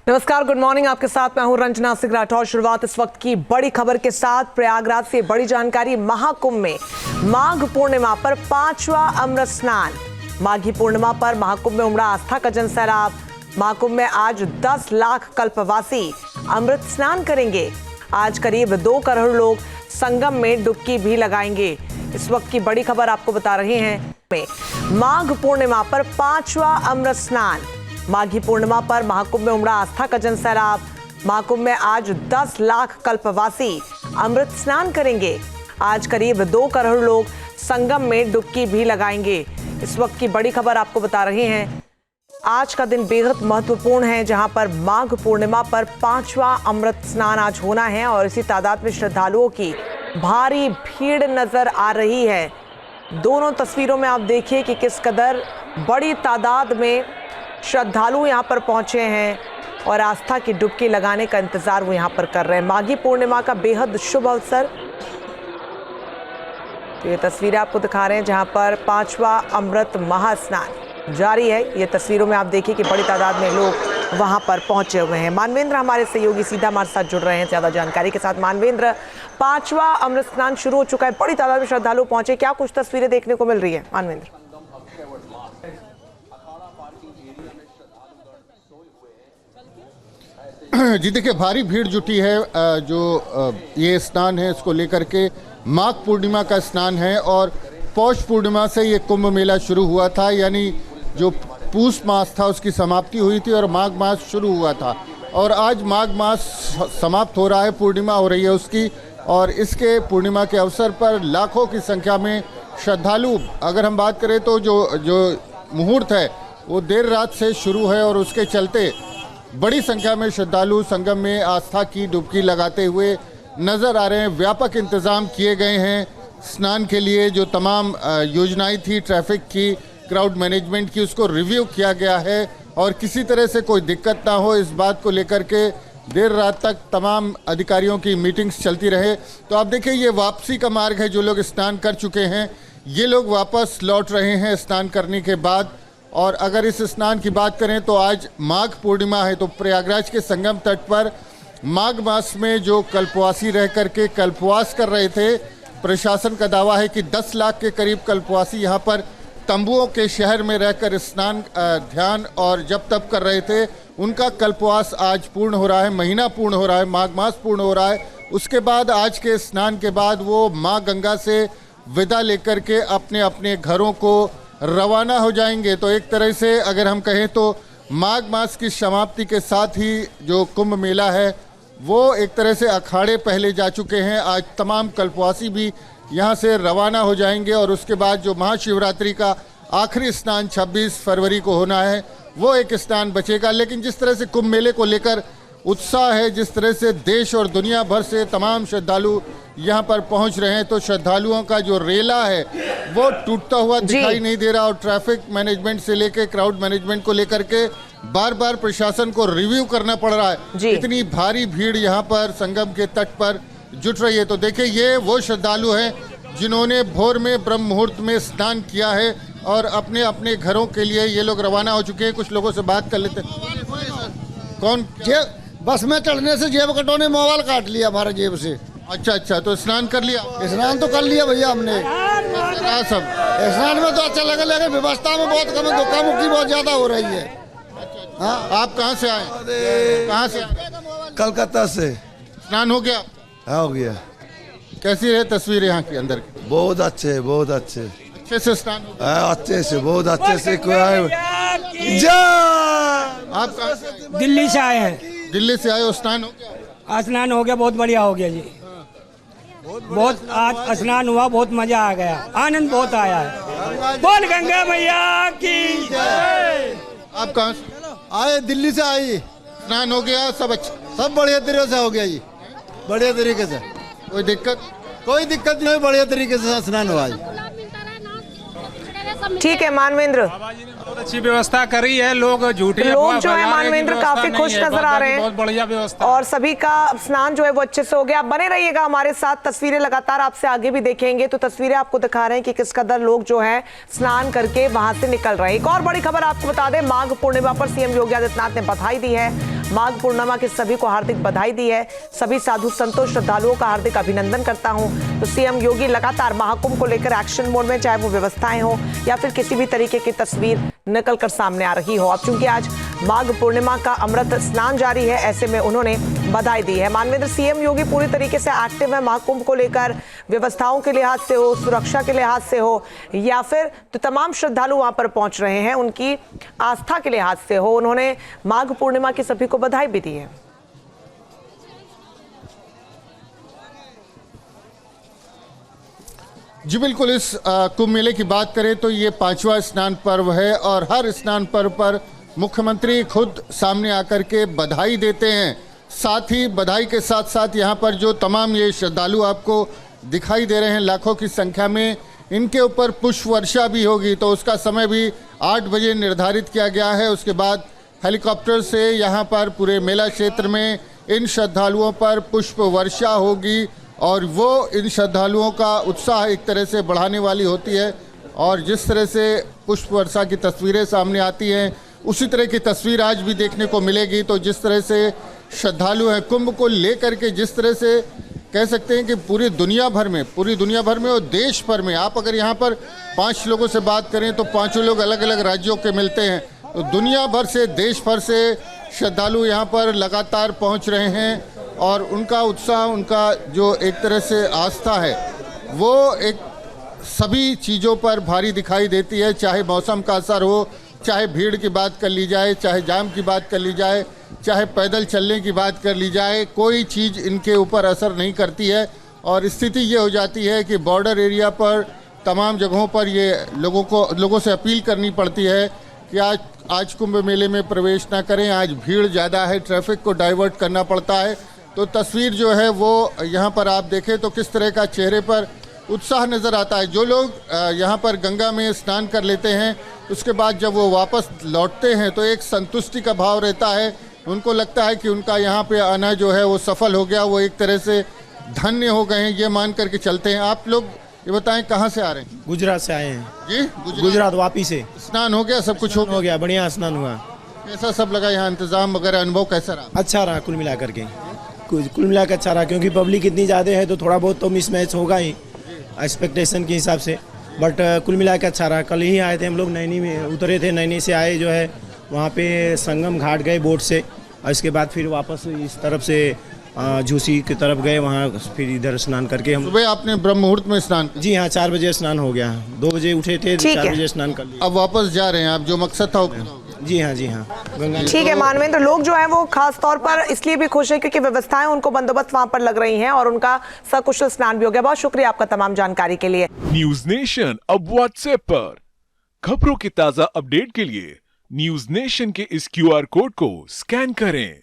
नमस्कार, good morning. आपके साथ मैं हूं रंजना सिंह राठौर। शुरुआत इस वक्त की बड़ी खबर के साथ। प्रयागराज से बड़ी जानकारी। महाकुंभ में माघ पूर्णिमा पर 5वां अमृत स्नान। माघी पूर्णिमा पर महाकुंभ में उमड़ा आस्था का जनसैलाब। महाकुंभ में आज 10 लाख कल्पवासी अमृत स्नान करेंगे। आज करीब 2 करोड़ लोग संगम में डुबकी भी लगाएंगे। इस वक्त की बड़ी खबर आपको बता रहे हैं। माघ पूर्णिमा पर 5वां अमृत स्नान। माघी पूर्णिमा पर महाकुंभ में उमड़ा आस्था का जनसैलाब। महाकुंभ में आज 10 लाख कल्पवासी अमृत स्नान करेंगे। आज करीब 2 करोड़ लोग संगम में डुबकी भी लगाएंगे। इस वक्त की बड़ी खबर आपको बता रहे हैं। आज का दिन बेहद महत्वपूर्ण है, जहां पर माघ पूर्णिमा पर 5वां अमृत स्नान आज होना है और इसी तादाद में श्रद्धालुओं की भारी भीड़ नजर आ रही है। दोनों तस्वीरों में आप देखिए कि किस कदर बड़ी तादाद में श्रद्धालु यहाँ पर पहुंचे हैं और आस्था की डुबकी लगाने का इंतजार वो यहाँ पर कर रहे हैं। माघी पूर्णिमा का बेहद शुभ अवसर। तो ये तस्वीरें आपको दिखा रहे हैं जहाँ पर 5वां अमृत महास्नान जारी है। ये तस्वीरों में आप देखिए कि बड़ी तादाद में लोग वहां पर पहुंचे हुए हैं। मानवेंद्र हमारे सहयोगी सीधा हमारे साथ जुड़ रहे हैं ज्यादा जानकारी के साथ। मानवेंद्र, 5वां अमृत स्नान शुरू हो चुका है, बड़ी तादाद में श्रद्धालु पहुंचे, क्या कुछ तस्वीरें देखने को मिल रही है मानवेंद्र? जी देखिए, भारी भीड़ जुटी है। जो ये स्नान है इसको लेकर के माघ पूर्णिमा का स्नान है और पौष पूर्णिमा से ये कुंभ मेला शुरू हुआ था, यानी जो पूष मास था उसकी समाप्ति हुई थी और माघ मास शुरू हुआ था और आज माघ मास समाप्त हो रहा है, पूर्णिमा हो रही है उसकी। और इसके पूर्णिमा के अवसर पर लाखों की संख्या में श्रद्धालु, अगर हम बात करें तो जो मुहूर्त है वो देर रात से शुरू है और उसके चलते बड़ी संख्या में श्रद्धालु संगम में आस्था की डुबकी लगाते हुए नजर आ रहे हैं। व्यापक इंतजाम किए गए हैं स्नान के लिए। जो तमाम योजनाएं थी ट्रैफिक की, क्राउड मैनेजमेंट की, उसको रिव्यू किया गया है और किसी तरह से कोई दिक्कत ना हो इस बात को लेकर के देर रात तक तमाम अधिकारियों की मीटिंग्स चलती रहे। तो आप देखिए, ये वापसी का मार्ग है। जो लोग स्नान कर चुके हैं ये लोग वापस लौट रहे हैं स्नान करने के बाद। और अगर इस स्नान की बात करें तो आज माघ पूर्णिमा है, तो प्रयागराज के संगम तट पर माघ मास में जो कल्पवासी रह करके कल्पवास कर रहे थे, प्रशासन का दावा है कि 10 लाख के करीब कल्पवासी यहाँ पर तंबुओं के शहर में रहकर स्नान, ध्यान और जप तप कर रहे थे। उनका कल्पवास आज पूर्ण हो रहा है, महीना पूर्ण हो रहा है, माघ मास पूर्ण हो रहा है। उसके बाद आज के स्नान के बाद वो माँ गंगा से विदा लेकर के अपने अपने घरों को रवाना हो जाएंगे। तो एक तरह से अगर हम कहें तो माघ मास की समाप्ति के साथ ही जो कुंभ मेला है वो एक तरह से अखाड़े पहले जा चुके हैं। आज तमाम कल्पवासी भी यहाँ से रवाना हो जाएंगे और उसके बाद जो महाशिवरात्रि का आखिरी स्नान 26 फरवरी को होना है वो एक स्नान बचेगा। लेकिन जिस तरह से कुंभ मेले को लेकर उत्साह है, जिस तरह से देश और दुनिया भर से तमाम श्रद्धालु यहाँ पर पहुँच रहे हैं, तो श्रद्धालुओं का जो रेला है वो टूटता हुआ दिखाई नहीं दे रहा और ट्रैफिक मैनेजमेंट से लेकर क्राउड मैनेजमेंट को लेकर के बार बार प्रशासन को रिव्यू करना पड़ रहा है। इतनी भारी भीड़ यहाँ पर संगम के तट पर जुट रही है। तो देखिए, ये वो श्रद्धालु हैं जिन्होंने भोर में ब्रह्म मुहूर्त में स्नान किया है और अपने अपने घरों के लिए ये लोग रवाना हो चुके हैं। कुछ लोगों से बात कर लेते हैं। कौन? बस में चढ़ने से जेब कटोने मोबाइल काट लिया हमारे जेब से। अच्छा, तो स्नान कर लिया? स्नान तो कर लिया भैया हमने। सब स्नान में तो अच्छा लगा, लेकिन व्यवस्था में बहुत कम, धोखा मुक्की बहुत ज्यादा हो रही है। हाँ, आप कहाँ से आए? कहाँ से? कलकत्ता से। स्नान हो गया? हाँ, हो गया। कैसी है तस्वीर यहाँ की अंदर की? बहुत अच्छे, बहुत अच्छे। अच्छे से स्नान हो गया? अच्छे से, बहुत अच्छे से। आप कहाँ से? दिल्ली से आए हैं। दिल्ली से आए हो, स्नान हो गया? स्नान हो गया, बहुत बढ़िया हो गया जी। बहुत आज स्नान हुआ, बहुत मजा आ गया, आनंद बहुत आया है। बोल गंगा मैया की जय। आप कहाँ से आए? दिल्ली से आई। स्नान हो गया? सब अच्छा, सब बढ़िया तरीके से हो गया जी, बढ़िया तरीके से। कोई दिक्कत? कोई दिक्कत नहीं, बढ़िया तरीके से स्नान हुआ जी। ठीक है मानवेंद्र, बहुत अच्छी व्यवस्था करी है। लोग झूठी लोग जो है मानवेंद्र काफी खुश नजर आ रहे हैं। बहुत बढ़िया व्यवस्था और सभी का स्नान जो है वो अच्छे से हो गया। आप बने रहिएगा हमारे साथ, तस्वीरें लगातार आपसे आगे भी देखेंगे। तो तस्वीरें आपको दिखा रहे हैं कि किस कदर लोग जो है स्नान करके वहां से निकल रहे हैं। एक और बड़ी खबर आपको बता दें, माघ पूर्णिमा पर सीएम योगी आदित्यनाथ ने बधाई दी है। माघ पूर्णिमा की सभी को हार्दिक बधाई दी है। सभी साधु संतों श्रद्धालुओं का हार्दिक अभिनंदन करता हूं। तो सीएम योगी लगातार महाकुंभ को लेकर एक्शन मोड में, चाहे वो व्यवस्थाएं हो या फिर किसी भी तरीके की तस्वीर निकल कर सामने आ रही हो। अब चूंकि आज माघ पूर्णिमा का अमृत स्नान जारी है, ऐसे में उन्होंने बधाई दी है। मानवेंद्र, सीएम योगी पूरी तरीके से एक्टिव है महाकुंभ को लेकर, व्यवस्थाओं के लिहाज से हो, सुरक्षा के लिहाज से हो, या फिर तो तमाम श्रद्धालु वहां पर पहुंच रहे हैं उनकी आस्था के लिहाज से हो। उन्होंने माघ पूर्णिमा की सभी को बधाई भी दी है। जी बिल्कुल, इस कुंभ मेले की बात करें तो ये 5वां स्नान पर्व है और हर स्नान पर्व पर मुख्यमंत्री खुद सामने आकर के बधाई देते हैं। साथ ही बधाई के साथ साथ यहाँ पर जो तमाम ये श्रद्धालु आपको दिखाई दे रहे हैं लाखों की संख्या में, इनके ऊपर पुष्प वर्षा भी होगी। तो उसका समय भी 8 बजे निर्धारित किया गया है। उसके बाद हेलीकॉप्टर से यहाँ पर पूरे मेला क्षेत्र में इन श्रद्धालुओं पर पुष्प वर्षा होगी और वो इन श्रद्धालुओं का उत्साह एक तरह से बढ़ाने वाली होती है। और जिस तरह से पुष्प वर्षा की तस्वीरें सामने आती हैं, उसी तरह की तस्वीर आज भी देखने को मिलेगी। तो जिस तरह से श्रद्धालु हैं कुंभ को लेकर के, जिस तरह से कह सकते हैं कि पूरी दुनिया भर में और देश भर में, आप अगर यहाँ पर 5 लोगों से बात करें तो 5 लोग अलग अलग राज्यों के मिलते हैं। तो दुनिया भर से, देश भर से श्रद्धालु यहाँ पर लगातार पहुँच रहे हैं और उनका उत्साह, उनका जो एक तरह से आस्था है, वो एक सभी चीज़ों पर भारी दिखाई देती है। चाहे मौसम का असर हो, चाहे भीड़ की बात कर ली जाए, चाहे जाम की बात कर ली जाए, चाहे पैदल चलने की बात कर ली जाए, कोई चीज़ इनके ऊपर असर नहीं करती है। और स्थिति ये हो जाती है कि बॉर्डर एरिया पर तमाम जगहों पर ये लोगों से अपील करनी पड़ती है कि आज कुंभ मेले में प्रवेश ना करें, आज भीड़ ज़्यादा है, ट्रैफिक को डाइवर्ट करना पड़ता है। तो तस्वीर जो है वो यहाँ पर आप देखें तो किस तरह का चेहरे पर उत्साह नज़र आता है। जो लोग यहाँ पर गंगा में स्नान कर लेते हैं, उसके बाद जब वो वापस लौटते हैं तो एक संतुष्टि का भाव रहता है। उनको लगता है कि उनका यहाँ पे आना जो है वो सफल हो गया, वो एक तरह से धन्य हो गए हैं, ये मान करके चलते हैं। आप लोग ये बताएं कहाँ से आ रहे हैं? गुजरात से आए हैं जी, गुजरात वापी से। स्नान हो गया, सब कुछ हो गया, बढ़िया स्नान हुआ। कैसा सब लगा यहाँ, इंतजाम वगैरह, अनुभव कैसा रहा? अच्छा रहा कुल मिला करके, कुल मिला कर अच्छा रहा, क्योंकि पब्लिक इतनी ज़्यादा है तो थोड़ा बहुत तो मिसमैच होगा ही एक्सपेक्टेशन के हिसाब से, बट कुल मिला के अच्छा रहा। कल ही आए थे हम लोग, नैनी में उतरे थे, नैनी से आए जो है वहाँ पे संगम घाट गए बोट से, और इसके बाद फिर वापस इस तरफ से झूसी की तरफ गए, वहाँ फिर इधर स्नान करके हम। सुबह आपने ब्रह्म मुहूर्त में स्नान? जी हाँ, 4 बजे स्नान हो गया, 2 बजे उठे थे, 4 बजे स्नान कर लिया। अब वापस जा रहे हैं आप, जो मकसद था जी हाँ, जी हाँ, गंगा। ठीक है मानवेंद्र, लोग जो है वो खास तौर पर इसलिए भी खुश है क्योंकि व्यवस्थाएं, उनको बंदोबस्त वहां पर लग रही हैं और उनका सकुशल स्नान भी हो गया। बहुत शुक्रिया आपका तमाम जानकारी के लिए। न्यूज नेशन अब व्हाट्सएप पर खबरों की ताजा अपडेट के लिए न्यूज नेशन के इस QR कोड को स्कैन करें।